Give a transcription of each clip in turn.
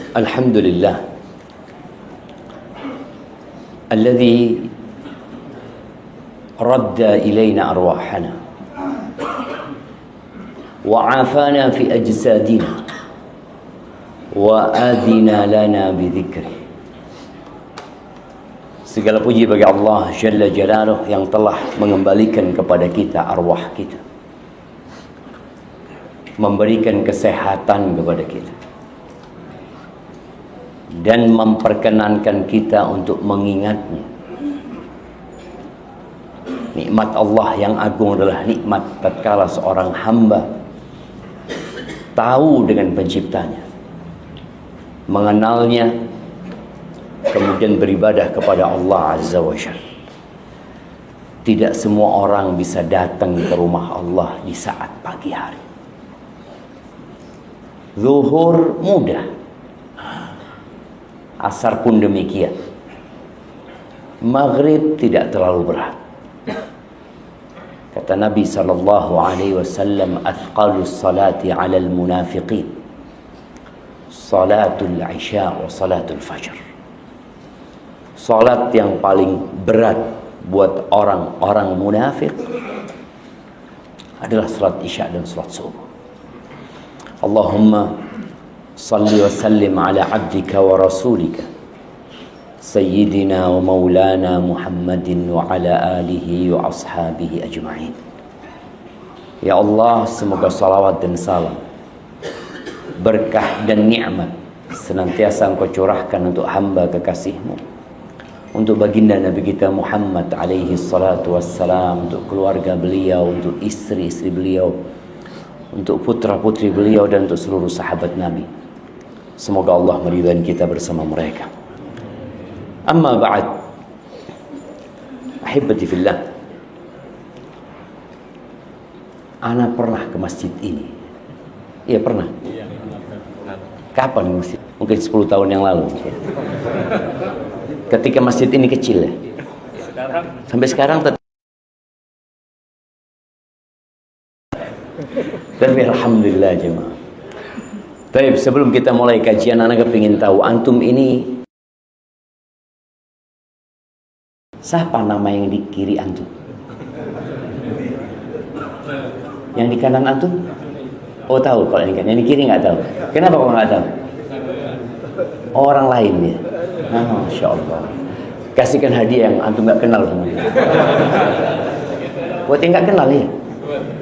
Alhamdulillah alladzi radda ilaina arwahana wa afana fi ajsadina wa adina lana bidzikri. Segala puji bagi Allah Jalla Jalaluh yang telah mengembalikan kepada kita arwah kita, memberikan kesehatan kepada kita, dan memperkenankan kita untuk mengingatnya. Nikmat Allah yang agung adalah nikmat tatkala seorang hamba tahu dengan penciptanya, mengenalnya, kemudian beribadah kepada Allah Azza wa Jalla. Tidak semua orang bisa datang ke rumah Allah di saat pagi hari. Zuhur mudah, asar pun demikian, maghrib tidak terlalu berat. Kata Nabi SAW, athqalus salati alal munafiqin salatul isya wa salatul fajr. Salat yang paling berat buat orang-orang munafik adalah salat isya dan salat subuh. Allahumma salli wa sallim ala abdika wa rasulika Sayyidina wa maulana Muhammadin wa ala alihi wa ashabihi ajma'in. Ya Allah, semoga salawat dan salam, berkah dan nikmat senantiasa Engkau curahkan untuk hamba kekasih-Mu, untuk baginda Nabi kita Muhammad alaihi salatu wassalam, untuk keluarga beliau, untuk istri-istri beliau, untuk putra-putri beliau, dan untuk seluruh sahabat Nabi. Semoga Allah meridai kita bersama mereka. Amma ba'd, ahibati fillah, ana pernah ke masjid ini. Iya pernah. Kapan masjid? Mungkin 10 tahun yang lalu. Ketika masjid ini kecil ya. Sampai sekarang tapi alhamdulillah jemaah. Baik, sebelum kita mulai kajian, anak kepingin tahu antum ini siapa nama yang di kiri antum? Yang di kanan antum? Oh tahu kalau yang di kiri nggak tahu. Kenapa kok nggak tahu? Orang lain ya. Masya Allah. Kasihkan hadiah yang antum nggak kenal semuanya. Buat yang nggak kenal ya.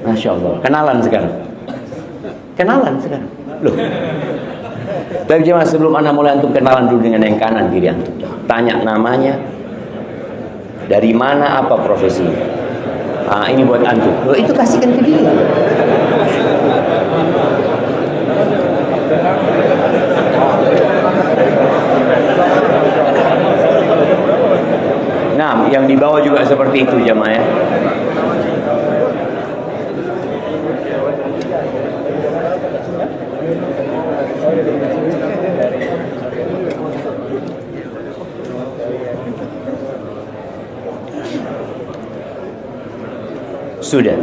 Masya Allah. Kenalan sekarang. Kenalan sekarang. Loh. Tapi jemaah, sebelum anda mulai, antum kenalan dulu dengan yang kanan kiri antum. Tanya namanya, dari mana, apa profesinya. Ini buat antum. Loh, itu kasihkan ke dia. Nah, yang di bawah juga seperti itu jemaah ya. Sudah.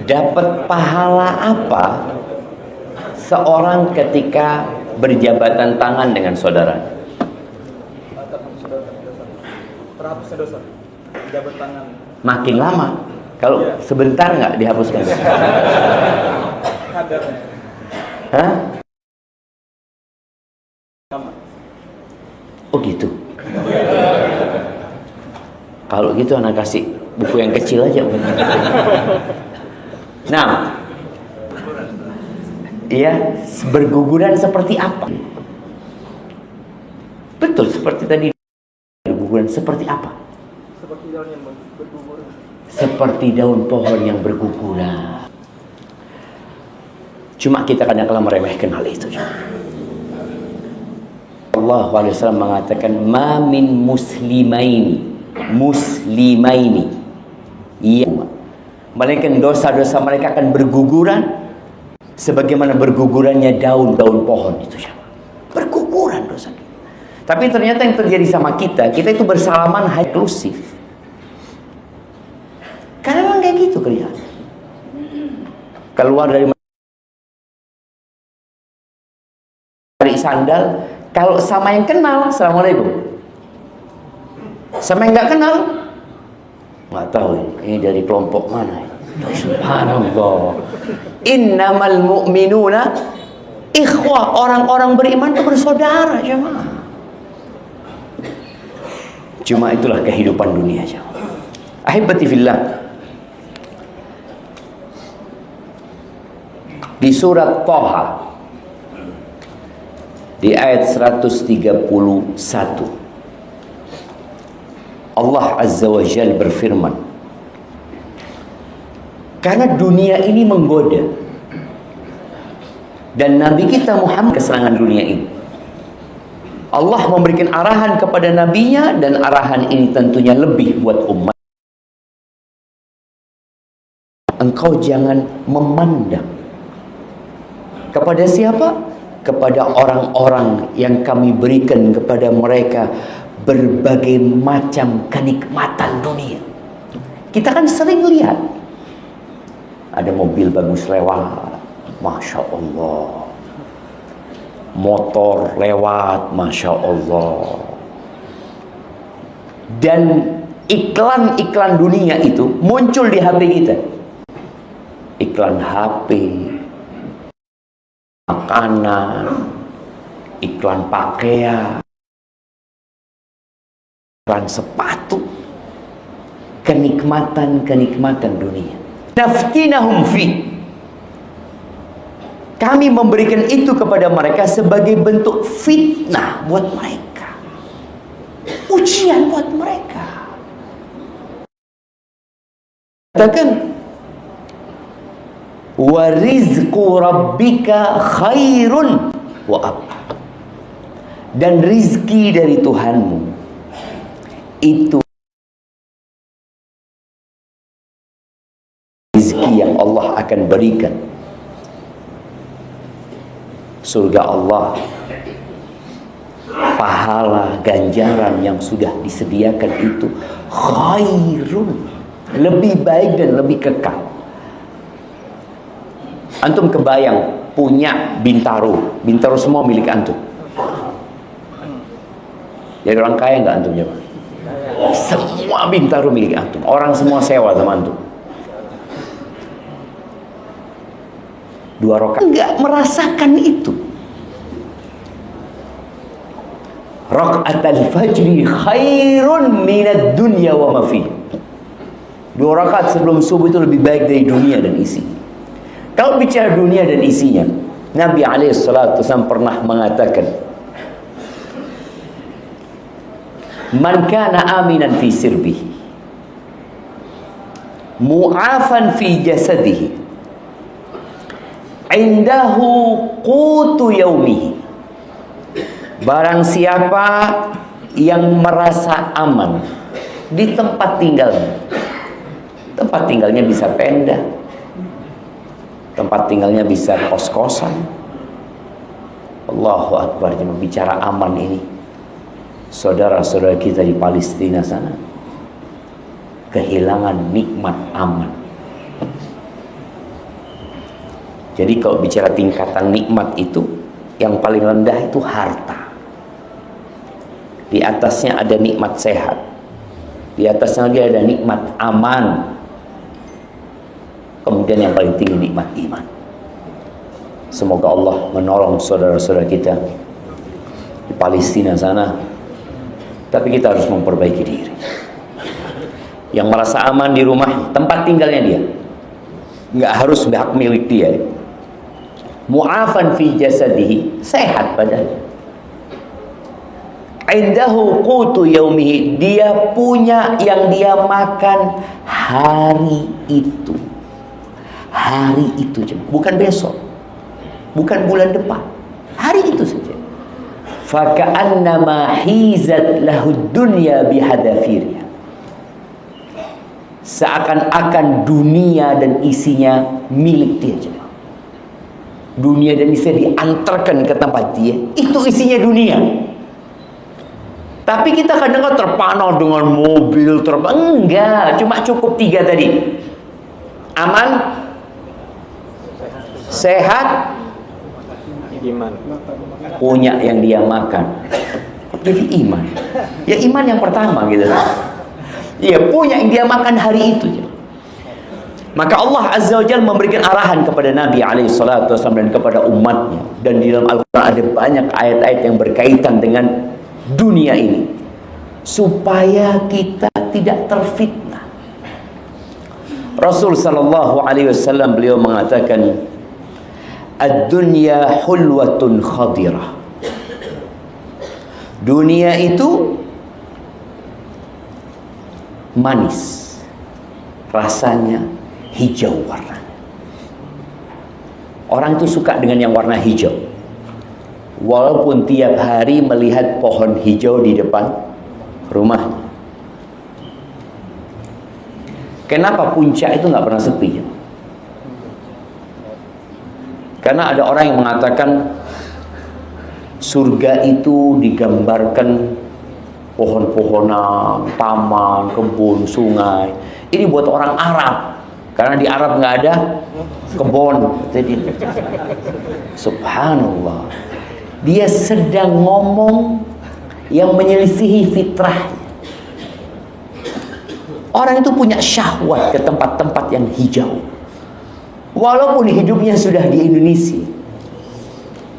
Dapat pahala apa seorang ketika berjabatan tangan dengan saudara? Terhapusnya dosa. Jabat tangan. Makin lama. Kalau sebentar nggak dihapuskan. Hah? Oh gitu. Kalau gitu anak kasih buku yang kecil aja. Nah, iya, berguguran seperti apa? Betul, seperti tadi. Berguguran seperti apa? Seperti daun yang berguguran. Seperti daun pohon yang berguguran. Cuma kita kadang-kadang meremehkan hal itu. Allah SAW mengatakan, ma min muslimaini iya, melainkan dosa-dosa mereka akan berguguran sebagaimana bergugurannya daun-daun pohon itu. Berguguran dosa. Tapi ternyata yang terjadi sama kita itu bersalaman eksklusif. Karena memang kayak gitu kelihatan. Keluar dari sandal. Kalau sama yang kenal, assalamualaikum. Sama yang nggak kenal, nggak tahu ini dari kelompok mana. Subhanallah. Innamal mu'minuna ikhwah. Orang-orang beriman itu bersaudara, jemaah. Cuma itulah kehidupan dunia, jemaah. Ahibati fillah. Di surat Thaha di ayat 131 Allah Azza wa Jalla berfirman, karena dunia ini menggoda dan Nabi kita Muhammad kesenangan dunia ini. Allah memberikan arahan kepada nabinya, dan arahan ini tentunya lebih buat umat. Engkau jangan memandang kepada siapa? Kepada orang-orang yang kami berikan kepada mereka berbagai macam kenikmatan dunia. Kita kan sering lihat ada mobil bagus lewat, Masya Allah. Motor lewat, Masya Allah. Dan iklan-iklan dunia itu muncul di HP kita. Iklan HP, makanan, iklan pakaian, iklan sepatu, kenikmatan-kenikmatan dunia. Naftinahum fi. Kami memberikan itu kepada mereka sebagai bentuk fitnah buat mereka, ujian buat mereka. Katakan, wa rizqu rabbika khairun wa abqa. Dan rizki dari Tuhanmu itu rizki yang Allah akan berikan. Surga Allah, pahala ganjaran yang sudah disediakan itu khairun, lebih baik dan lebih kekal. Antum kebayang punya Bintaro, Bintaro semua milik antum. Jadi orang kaya nggak antum jemaah? Semua Bintaro milik antum, orang semua sewa sama antum. 2 rakaat nggak merasakan itu. Raka'atul fajri khairun minad dunya wa ma fi. 2 rakaat sebelum subuh itu lebih baik dari dunia dan isi. Kalau bicara dunia dan isinya, Nabi SAW pernah mengatakan, man kana aminan fi sirbihi, mu'afan fi jasadihi, indahu qutu yaumihi. Barang siapa yang merasa aman di tempat tinggalnya, tempat tinggalnya bisa tenda, tempat tinggalnya bisa kos-kosan. Allahu Akbar. Bicara aman ini, saudara-saudara kita di Palestina sana kehilangan nikmat aman. Jadi kalau bicara tingkatan nikmat itu, yang paling rendah itu harta. Di atasnya ada nikmat sehat. Di atasnya lagi ada nikmat aman. Kemudian yang paling tinggi nikmat iman. Semoga Allah menolong saudara-saudara kita di Palestina sana. Tapi kita harus memperbaiki diri. Yang merasa aman di rumah, tempat tinggalnya dia, nggak harus hak milik dia. Mu'afan fi jasadihi, sehat badannya. Indahu qutu yaumihi, dia punya yang dia makan hari itu. Hari itu, bukan besok, bukan bulan depan, hari itu saja. Faka'annama hizat lahud dunya bihadafirnya. Seakan-akan dunia dan isinya milik dia. Dunia dan isinya diantarkan ke tempat dia, itu isinya dunia. Tapi kita kadang-kadang terpana dengan mobil terbang. Enggak, cuma cukup 3 tadi. Aman, sehat, iman. Punya yang dia makan. Jadi iman. Ya iman yang pertama gitu. Iya, punya yang dia makan hari itu. Maka Allah Azza wa Jalla memberikan arahan kepada Nabi alaihi salatu wasallam dan kepada umatnya. Dan di dalam Al-Quran ada banyak ayat-ayat yang berkaitan dengan dunia ini, supaya kita tidak terfitnah. Rasul sallallahu alaihi wasallam beliau mengatakan, ad-dunya hulwatun khadirah. Dunia itu manis, rasanya hijau warnanya. Orang itu suka dengan yang warna hijau, walaupun tiap hari melihat pohon hijau di depan rumahnya. Kenapa puncak itu nggak pernah sepi? Karena ada orang yang mengatakan surga itu digambarkan pohon-pohonan, taman, kebun, sungai. Ini buat orang Arab, karena di Arab nggak ada kebun. Jadi, subhanallah, dia sedang ngomong yang menyelisihi fitrahnya. Orang itu punya syahwat ke tempat-tempat yang hijau, walaupun hidupnya sudah di Indonesia.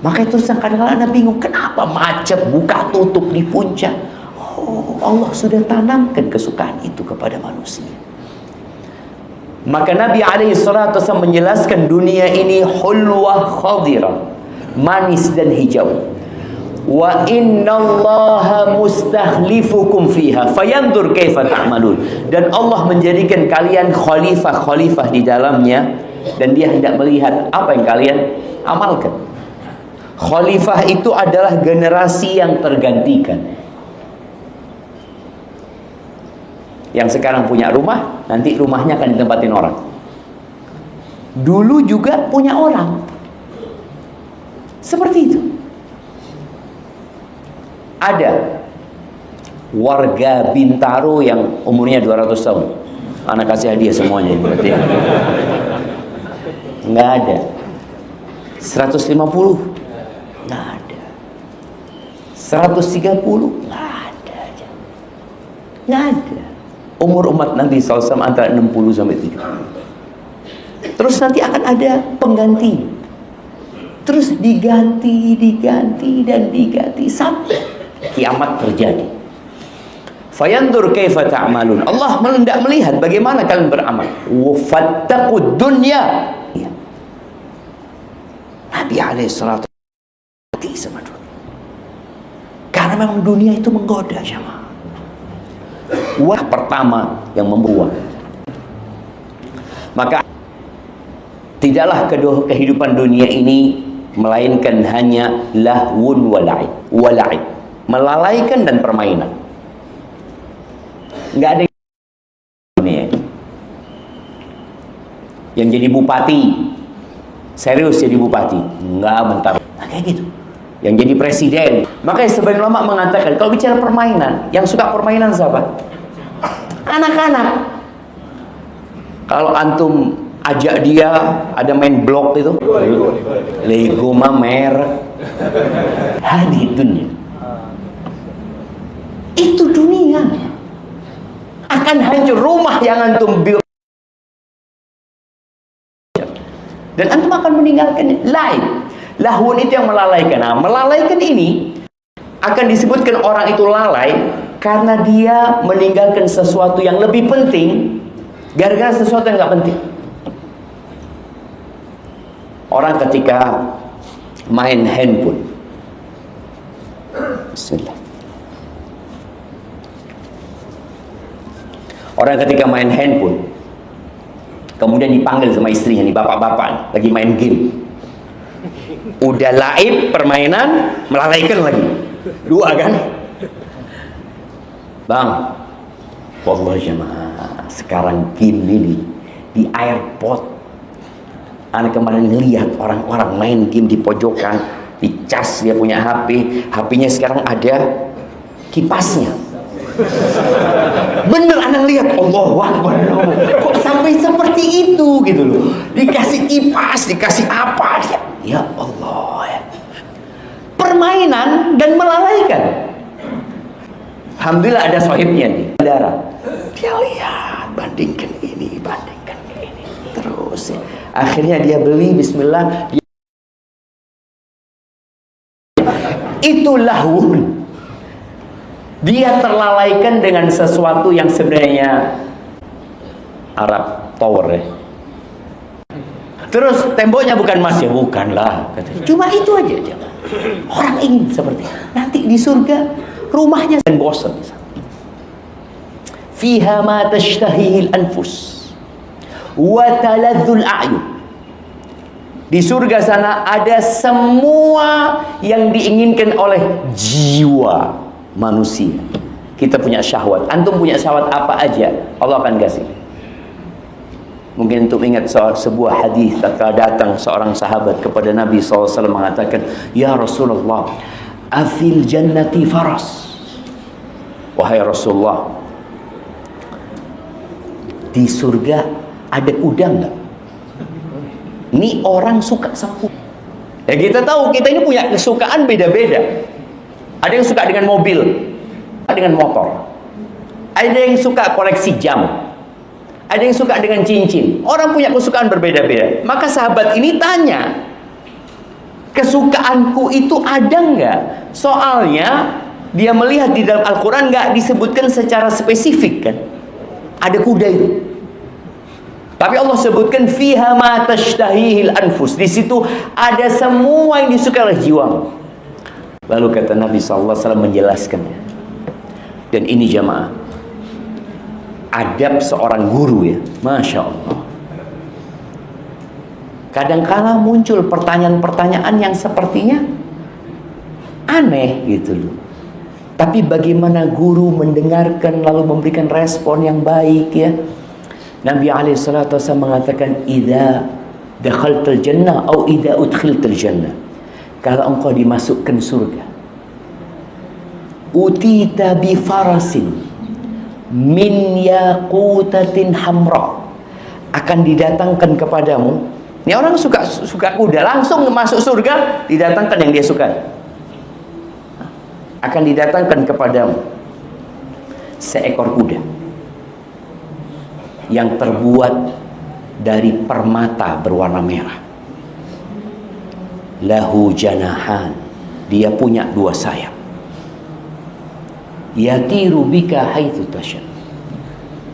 Maka itu kadang-kadang Anda bingung, kenapa macet, buka tutup di puncak. Oh, Allah sudah tanamkan kesukaan itu kepada manusia. Maka Nabi alaihi salatu wasallam menjelaskan dunia ini hulwah khadira, manis dan hijau. Wa innallaha mustakhlifukum fiha fayanzur kaifa ta'malun. Dan Allah menjadikan kalian khalifah-khalifah di dalamnya, dan dia hendak melihat apa yang kalian amalkan. Khalifah itu adalah generasi yang tergantikan. Yang sekarang punya rumah, nanti rumahnya akan ditempatin orang. Dulu juga punya orang. Seperti itu. Ada warga Bintaro yang umurnya 200 tahun. Anak kasih hadiah semuanya berarti. Nggak ada. 150? Nggak ada. 130? Nggak ada. Nggak ada. Umur umat Nabi SAW antara 60 sampai 70. Terus nanti akan ada pengganti. Terus diganti dan diganti sampai kiamat terjadi. Fayandur kaifa ta'malun. Allah hendak melihat bagaimana kalian beramal. Wafattaqud dunya. Nabi alaihi salatu sama dunia. Karena memang dunia itu menggoda, jemaah. Wah, pertama yang membuat. Maka tidaklah kehidupan dunia ini melainkan hanya lahwun wala'ib, melalaikan dan permainan. Nggak ada dunia yang jadi bupati serius jadi bupati, nggak bentar. Nah, kayak gitu. Yang jadi presiden. Makanya sebagian ulama mengatakan kalau bicara permainan, yang suka permainan siapa? Anak-anak. Kalau antum ajak dia ada main blok itu, Lego mah merek. Hadi dunia. Itu dunia. Akan hancur rumah yang antum build. Dan antum akan meninggalkan lain. Lahun itu yang melalaikan. Nah, melalaikan ini akan disebutkan orang itu lalai karena dia meninggalkan sesuatu yang lebih penting gara-gara sesuatu yang nggak penting. Orang ketika main handphone, Bismillah. Orang ketika main handphone, kemudian dipanggil sama istrinya nih, bapak-bapak lagi main game. Udah laib permainan, melalaikan lagi. Dua kan? Bang, wallahi jemaah, sekarang game ini di airport. Anak kemarin ngelihat orang-orang main game di pojokan, dicas dia punya HP, HP-nya sekarang ada kipasnya. Bener anak lihat, Allahu Akbar, kok sampai seperti itu gitu loh. Dikasih kipas, dikasih apa dia? Ya Allah ya. mainan dan melalaikan. Alhamdulillah ada sahibnya nih, saudara. Dia lihat, bandingkan ini. Terus ya. Akhirnya dia beli, bismillah. Itu lahwun. Dia terlalaikan dengan sesuatu yang sebenarnya Arab Tower ya. Terus temboknya bukan emas ya, bukanlah katanya. Cuma itu aja jangan. Orang ingin seperti nanti di surga rumahnya dan bosan. Fiha ma tashtahihil anfus wa taladzul a'yun. Di surga sana ada semua yang diinginkan oleh jiwa manusia. Kita punya syahwat. Antum punya syahwat apa aja, Allah akan kasih. Mungkin untuk ingat sebuah hadis tatkala datang seorang sahabat kepada Nabi SAW mengatakan, "Ya Rasulullah, afil jannati faras." Wahai Rasulullah, di surga ada kuda enggak? Ini orang suka sama kuda. Ya kita tahu kita ini punya kesukaan beda-beda. Ada yang suka dengan mobil, ada dengan motor. Ada yang suka koleksi jam. Ada yang suka dengan cincin. Orang punya kesukaan berbeda-beda. Maka sahabat ini tanya, kesukaanku itu ada nggak? Soalnya dia melihat di dalam Al-Quran nggak disebutkan secara spesifik kan. Ada kuda itu. Tapi Allah sebutkan fiha ma tashtahihil anfus. Di situ ada semua yang disukai oleh jiwa. Lalu kata Nabi SAW menjelaskannya. Dan ini jamaah, adab seorang guru ya, Masya Allah. Kadangkala muncul pertanyaan-pertanyaan yang sepertinya aneh gitu loh. Tapi bagaimana guru mendengarkan lalu memberikan respon yang baik ya. Nabi SAW mengatakan, "Idza dakhaltal jannah atau idza udkhiltal jannah." Kalau engkau dimasukkan surga, utita bi farasin min yaqutatin hamra, akan didatangkan kepadamu. Ini orang suka kuda, langsung masuk surga didatangkan yang dia suka. Akan didatangkan kepadamu seekor kuda yang terbuat dari permata berwarna merah. Lahu janahan, dia punya dua sayap. Yatiru bika haitsu tasya,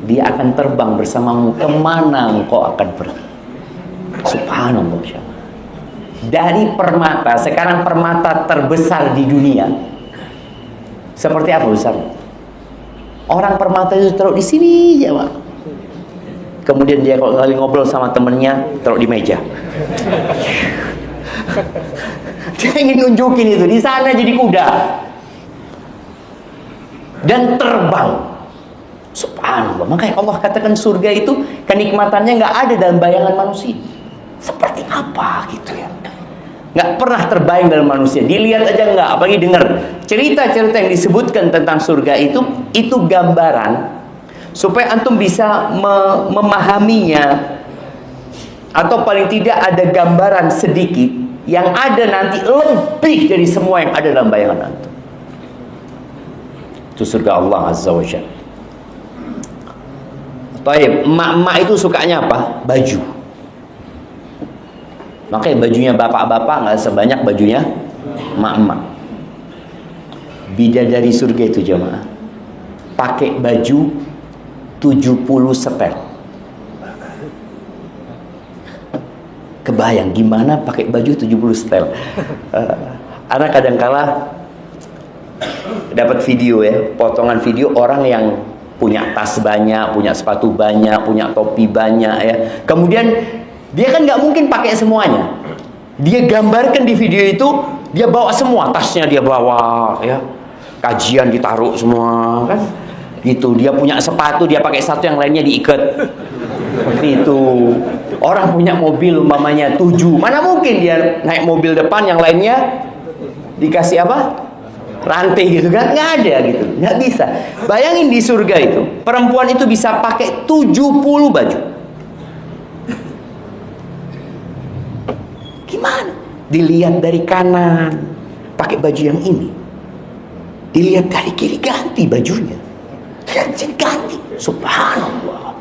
dia akan terbang bersamamu kemana engkau akan pergi. Subhanallah. Dari permata, sekarang permata terbesar di dunia seperti apa besar? Orang permata itu taruh di sini aja, Pak. Kemudian dia kalau lagi ngobrol sama temennya taruh di meja. Dia ingin nunjukin itu di sana jadi kuda dan terbang. Subhanallah. Makanya Allah katakan surga itu kenikmatannya nggak ada dalam bayangan manusia. Seperti apa gitu ya? Nggak pernah terbayang dalam manusia. Dilihat aja nggak, apalagi dengar cerita-cerita yang disebutkan tentang surga itu gambaran supaya antum bisa memahaminya, atau paling tidak ada gambaran sedikit yang ada nanti lebih dari semua yang ada dalam bayangan antum. Itu surga Allah Azza wa Jalla. Baik, emak-emak itu sukanya apa? Baju. Makanya bajunya bapak-bapak nggak sebanyak bajunya emak-emak. Bidadari surga itu jemaah pakai baju 70 setel. Kebayang gimana pakai baju 70 setel. Anak kadangkala dapat video ya, potongan video orang yang punya tas banyak, punya sepatu banyak, punya topi banyak ya. Kemudian dia kan nggak mungkin pakai semuanya. Dia gambarkan di video itu, dia bawa semua, tasnya dia bawa ya. Kajian ditaruh semua kan. Gitu, dia punya sepatu, dia pakai satu, yang lainnya diikat. Seperti itu. Orang punya mobil umpamanya 7, mana mungkin dia naik mobil depan, yang lainnya dikasih apa? Rantai gitu kan? Nggak ada gitu, nggak bisa. Bayangin di surga itu, perempuan itu bisa pakai 70 baju. Gimana? Dilihat dari kanan, pakai baju yang ini. Dilihat dari kiri, ganti bajunya. Ganti. Subhanallah.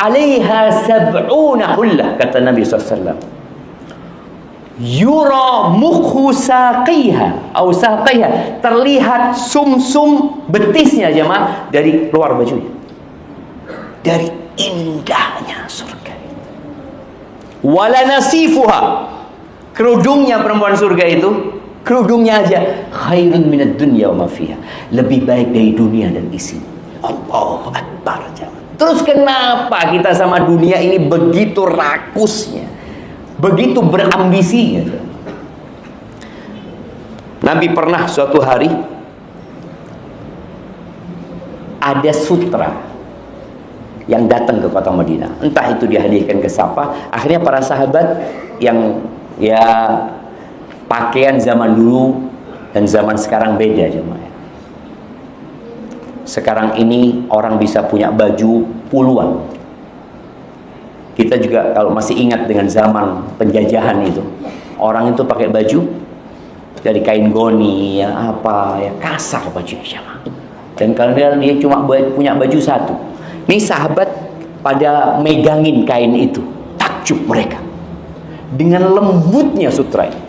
Alaiha sab'una hullah, kata Nabi SAW. Yura mukhu saqiha atau saqiha, terlihat sumsum betisnya jemaah dari luar bajunya. Dari indahnya surga itu. Wala nasifuha, kerudungnya perempuan surga itu, kerudungnya aja khairun minad dunya wa ma fiha, lebih baik dari dunia dan isinya. Allahu Akbar jemaah. Terus kenapa kita sama dunia ini begitu rakusnya, begitu berambisinya? Nabi pernah suatu hari ada sutra yang datang ke kota Madinah. Entah itu dihadiahkan ke siapa. Akhirnya para sahabat yang ya pakaian zaman dulu dan zaman sekarang beda jemaah. Sekarang ini orang bisa punya baju puluhan. Kita juga kalau masih ingat dengan zaman penjajahan itu, orang itu pakai baju dari kain goni ya apa ya, kasar bajunya. Dan kalau dia cuma punya baju satu. Ini sahabat pada megangin kain itu, takjub mereka dengan lembutnya sutra itu.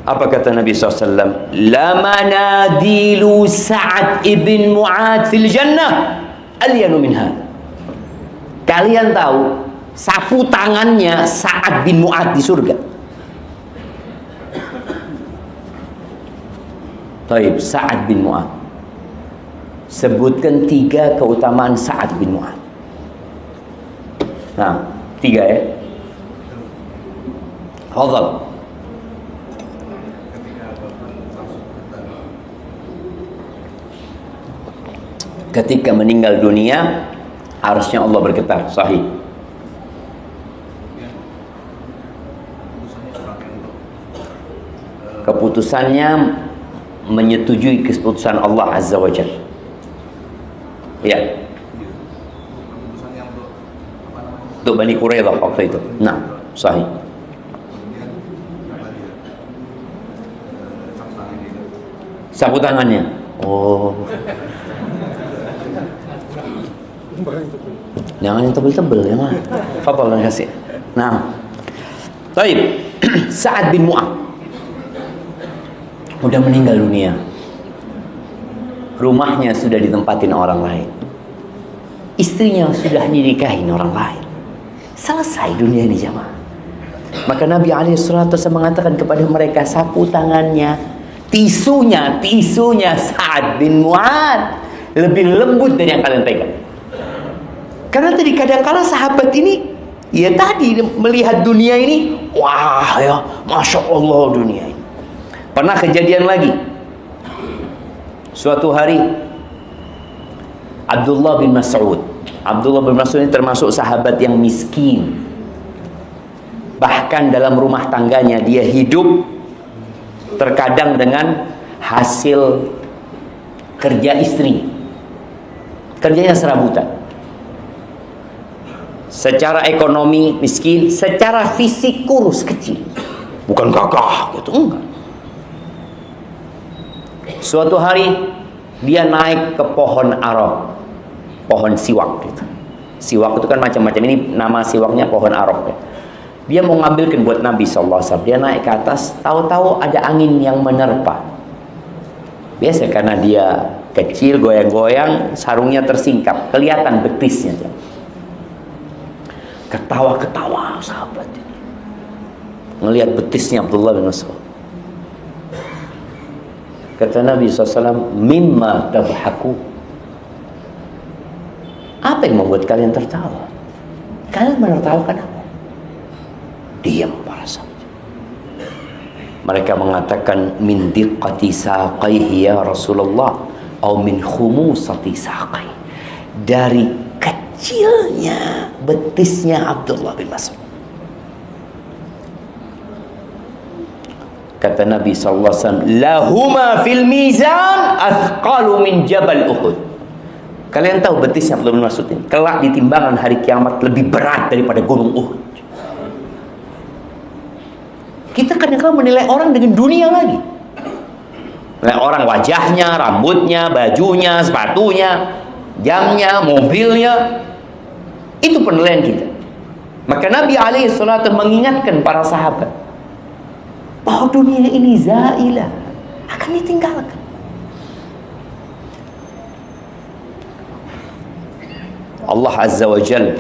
Apa kata Nabi SAW? Lamanadilu Sa'ad ibn Mu'ad fil jannah alyanu min hadha. Kalian tahu sapu tangannya Sa'ad bin Mu'ad di surga. Baik, Sa'ad bin Mu'ad. Sebutkan 3 keutamaan Sa'ad bin Mu'ad. Nah, 3 ya. Fadhal. Ketika meninggal dunia, arsy Allah bergetar. Sahih. Keputusannya menyetujui keputusan Allah Azza wa Jalla. Ya. Untuk Bani Quraidah waktu itu. Nah, sahih. Sapu tangannya. Oh. Jangan yang tebel-tebel ya mah. Fadhal kasih. Nah. Baik. Sa'ad bin Mu'ad udah meninggal dunia. Rumahnya sudah ditempatin orang lain. Istrinya sudah dinikahin orang lain. Selesai dunia ini jamaah. Maka Nabi SAW mengatakan kepada mereka, sapu tangannya, tisunya Sa'ad bin Mu'ad lebih lembut dari yang kalian pegang. Karena tadi kadang-kala sahabat ini, ya tadi melihat dunia ini, wah ya, Masya Allah dunia ini. Pernah kejadian lagi. Suatu hari, Abdullah bin Mas'ud ini termasuk sahabat yang miskin. Bahkan dalam rumah tangganya dia hidup terkadang dengan hasil kerja istri. Kerjanya serabutan. Secara ekonomi miskin, secara fisik kurus kecil. Bukan gagah gitu, enggak. Suatu hari dia naik ke pohon arok, pohon siwak gitu. Siwak itu kan macam-macam. Ini nama siwaknya pohon arok ya. Dia mau ngambilkan buat Nabi SAW. Dia naik ke atas, tahu-tahu ada angin yang menerpa. Biasa karena dia kecil, goyang-goyang, sarungnya tersingkap, kelihatan betisnya. Ketawa-ketawa sahabat ini, ngelihat betisnya Abdullah bin Mas'ud. Kata Nabi SAW, mimma tabhaku. Apa yang membuat kalian tertawa? Kalian menertawakan apa? Diam para sahabat. Mereka mengatakan, min diqqati saqaihi ya Rasulullah, atau min khumusati saqai. Dari kecilnya betisnya Abdullah bin Mas'ud. Kata Nabi SAW, lahuma fil mizan athqalu min jabal Uhud. Kalian tahu betisnya Abdullah bin Mas'ud ini kelak di timbangan hari kiamat lebih berat daripada gunung Uhud. Kita kadang-kadang menilai orang dengan dunia lagi. Menilai orang wajahnya, rambutnya, bajunya, sepatunya, jamnya, mobilnya. Itu penilaian kita. Maka Nabi alaihissalatu mengingatkan para sahabat bahwa dunia ini zailah, akan ditinggalkan. Allah Azza wa Jalla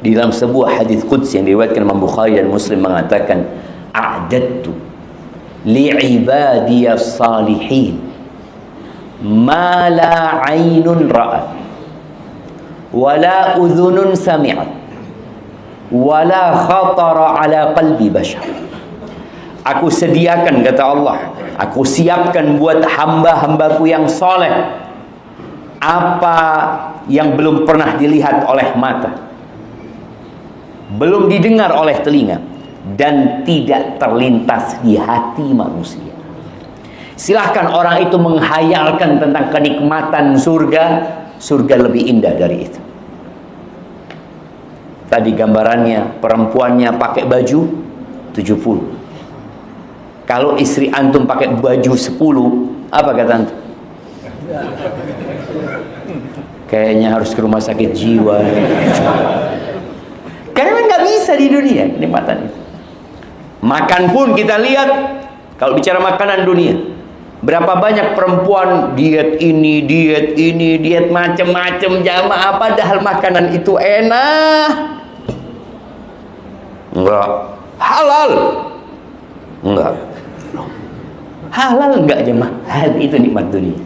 di dalam sebuah hadis qudsi yang diriwayatkan Imam Bukhari dan Muslim mengatakan, a'dadtu li'ibadiyas salihin ma la 'ainun ra'at wa la udhunun sami'at wa la khatara 'ala qalbi bashar. Aku sediakan, kata Allah, aku siapkan buat hamba-hambaku yang soleh apa yang belum pernah dilihat oleh mata, belum didengar oleh telinga, dan tidak terlintas di hati manusia. Silahkan orang itu menghayalkan tentang kenikmatan surga. Surga lebih indah dari itu. Tadi gambarannya, perempuannya pakai baju 70. Kalau istri antum pakai baju 10, apa kata antum? Kayaknya harus ke rumah sakit jiwa. Karena nggak bisa di dunia kenikmatan itu. Makan pun kita lihat, kalau bicara makanan dunia, berapa banyak perempuan diet ini, diet macam-macam jamaah, padahal makanan itu enak. Enggak halal. Enggak halal, enggak jemaah. Itu nikmat dunia.